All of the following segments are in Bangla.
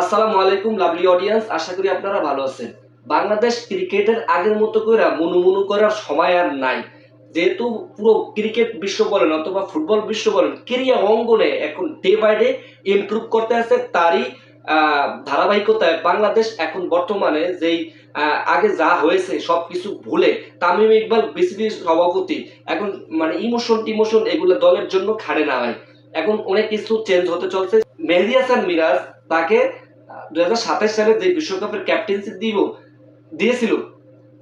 আসসালামু আলাইকুম লাভলি অডিয়েন্স, আশা করি আপনারা ভালো আছেন। বাংলাদেশ ক্রিকেটের আগের মতো করে মুনু করার সময় আর নাই। যেহেতু পুরো ক্রিকেট বিশ্ব বলেন অথবা ফুটবল বিশ্ব বলেন, ক্রীড়া অঙ্গনে এখন ডে বাই ডে ইমপ্রুভ করতে আছে। তারই ধারাবাহিকতায় বাংলাদেশ এখন বর্তমানে যেই আগে যা হয়েছে সবকিছু ভুলে তামিম ইকবাল বিসিবির সভাপতি এখন মানে টিমোশন এগুলো দলের জন্য খাড়ে না হয়। এখন অনেক কিছু চেঞ্জ হতে চলছে। মেহেদী হাসান মিরাজ তাকে 2027 সালে যে বিশ্বকাপের ক্যাপ্টেন্সি দিয়েছিল,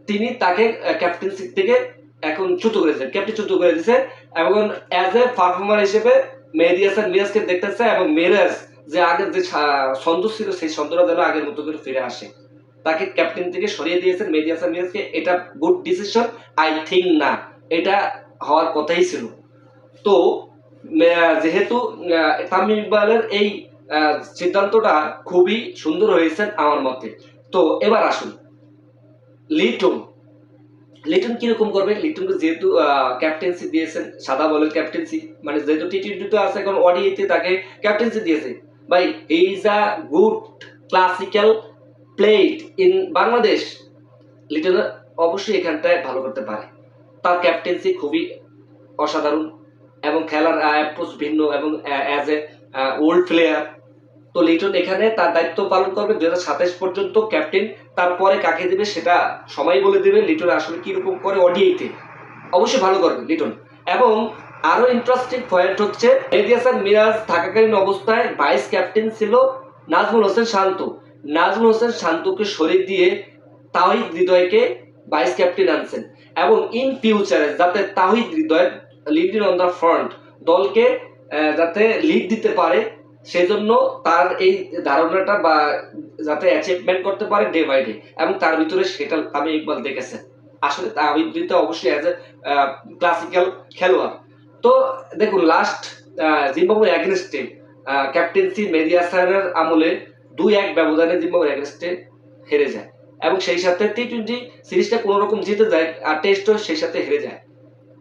তিনি তাকে ক্যাপ্টেন্সি থেকে এখন চ্যুত করেছেন, ক্যাপ্টেন চ্যুত করে দিয়েছে এবং অ্যাজ এ পারফর্মার হিসেবে মেহেদী হাসান মিরাজকে দেখতেছে এবং মিরাজ যে আগের যে ছন্দ ছিল সেই ছন্দটা যেন আগের মতো করে ফিরে আসে। তাকে ক্যাপ্টেন থেকে সরিয়ে দিয়েছেন মেহেদী হাসান মিরাজকে। এটা গুড ডিসিশন আই থিঙ্ক না, এটা হওয়ার কথাই ছিল। তো যেহেতু তামিম ইকবালের এই সিদ্ধান্তটা খুবই সুন্দর হয়েছে আমার মতে। তো এবার আসুন লিটন। লিটন কিরকম করবে? লিটনকে যেহেতু ক্যাপ্টেন্সি দিয়েছেন, সাদা বলের ক্যাপ্টেন্সি, মানে যেহেতু টি-টোয়েন্টিতে আছে এখন ওডিআইতে তাকে ক্যাপ্টেন্সি দিয়েছে। ভাই he is a good classical played in Bangladesh. Liton অবশ্যই এখানটায় ভালো করতে পারে। তার ক্যাপ্টেন্সি খুবই অসাধারণ এবং খেলার অ্যাপ্রোচ ভিন্ন এবং অ্যাজ এ ওল্ড প্লেয়ার। তো লিটন এখানে তার দায়িত্ব পালন করবে 2027 পর্যন্ত ক্যাপ্টেন। তারপরে কাকে দিবে সেটা সময় বলে দিবে লিটন আসলে কিরকম করে ওডিআইতে। অবশ্যই ভালো করবে লিটন। এবং আরো ইন্টারেস্টিং পয়েন্ট হচ্ছে মেহেদী হাসান মিরাজ থাকাকালীন অবস্থায় ভাইস ক্যাপ্টেন ছিল নাজমুল হোসেন শান্ত। নাজমুল হোসেন শান্তকে সরিয়ে দিয়ে তাওহিদ হৃদয়কে ভাইস ক্যাপ্টেন আনছেন এবং ইন ফিউচারে যাতে Towhid Hridoy leading on the front দলকে যাতে লিড দিতে পারে, সেজন্য তার এই ধারণাটা বা যাতে অ্যাচিভমেন্ট করতে পারে ডে বাই ডে, এবং তার ভিতরে সেটা আমি ইকবাল দেখেছে। আসলে তাওহিদ হৃদয় অবশ্যই অ্যাজ এ ক্লাসিক্যাল খেলোয়াড়। তো দেখুন লাস্ট জিম্বাবুয়ে এগেনস্টে ক্যাপ্টেন্সি মেহেদী হাসানের আমলে 2-1 ব্যবধানে জিম্বাবুয়ে এগেনস্টে হেরে যায় এবং সেই সাথে টি-টোয়েন্টি সিরিজটা কোনো রকম জিতে যায় আর টেস্টও সেই সাথে হেরে যায়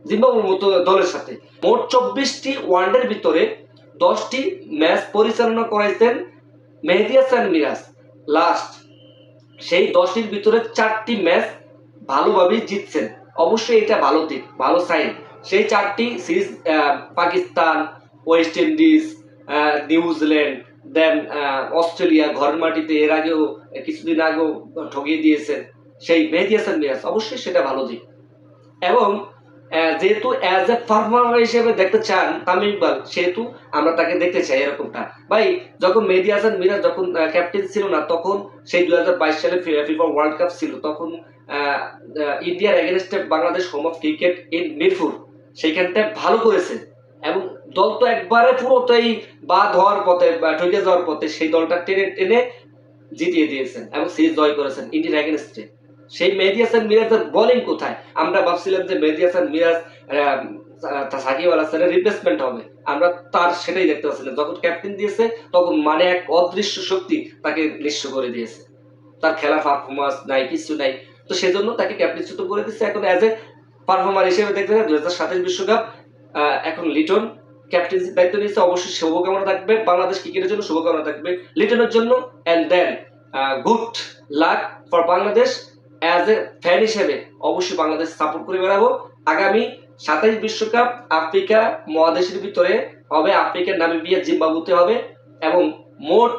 জিম্বাবুয়ের মতো দলের সাথে। মোট 24টি ওয়ানডের ভিতরে 10টি ম্যাচ পরিচালনা করাইছেন মেহেদী হাসান মিরাজ। লাস্ট সেই 10টির ভিতরে 4টি ম্যাচ ভালোভাবেই জিতছেন। অবশ্যই এটা ভালো দিক, ভালো সাইন। সেই 4টি series Pakistan, West Indies, New Zealand, then Australia ঘরের মাটিতে এর আগেও কিছুদিন আগেও ঠকিয়ে দিয়েছেন সেই মেহেদী হাসান মিরাজ। অবশ্যই সেটা ভালো দিক। এবং যেহেতু অ্যাজ এ পারফর্মার হিসেবে দেখতে চান তামিম ইকবাল, সেহেতু আমরা তাকে দেখতে চাই এরকমটা। ভাই যখন মেহেদী হাসান মিরাজ যখন ক্যাপ্টেন ছিল না, তখন সেই 2022 সালে ফিফা ওয়ার্ল্ড কাপ ছিল, তখন ইন্ডিয়ার এগেনস্টে Bangladesh home of cricket in Mirpur সেইখানটায় ভালো করেছে এবং দল তো একবারে পুরোটাই বাদ হওয়ার পথে বা ঠকে যাওয়ার পথে সেই দলটা টেনে টেনে জিতিয়ে দিয়েছেন এবং সিরিজ জয় করেছেন ইন্ডিয়ার এগেনস্টে। সেই মেহেদী হাসান মিরাজের বোলিং কোথায়? আমরা ভাবছিলাম যে মেহেদী হাসান মিরাজ সাকিব আল হাসানের রিপ্লেসমেন্ট হবে, আমরা তার সেটাই দেখতে পাচ্ছি না। যখন ক্যাপ্টেন দিয়েছে তখন মানে এক অদৃশ্য শক্তি তাকে নিঃস্ব করে দিয়েছে। তার খেলা পারফরমেন্স নাই, কিছু নাই। তো সেজন্য তাকে ক্যাপ্টেনচ্যুত করে দিচ্ছে। এখন অ্যাজ এ পারফর্মার হিসেবে দেখতে হয় 2027 বিশ্বকাপ এখন লিটন ক্যাপ্টেন্সির দায়িত্ব নিচ্ছে। অবশ্যই শুভকামনা থাকবে বাংলাদেশ ক্রিকেটের জন্য, শুভকামনা থাকবে লিটনের জন্য। And then good luck for Bangladesh. As a fan হিসেবে অবশ্যই বাংলাদেশ সাপোর্ট করে বেড়াবো। আগামী 27 বিশ্বকাপ আফ্রিকা মহাদেশের ভিতরে হবে, আফ্রিকার নামিবিয়া জিম্বাবুতে হবে এবং মোট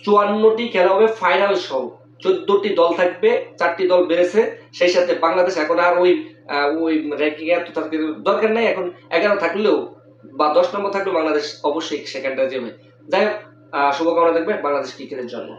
54টি খেলা হবে ফাইনাল সহ। 14টি দল থাকবে, 4টি দল বেড়েছে। সেই সাথে বাংলাদেশ এখন আর ওই র্যাঙ্কিং এত দরকার নাই। এখন 11 থাকলেও বা 10 নম্বর থাকলেও বাংলাদেশ অবশ্যই সেখানটা যাবে। যাই হোক, শুভকামনা থাকবে বাংলাদেশ ক্রিকেটের জন্য।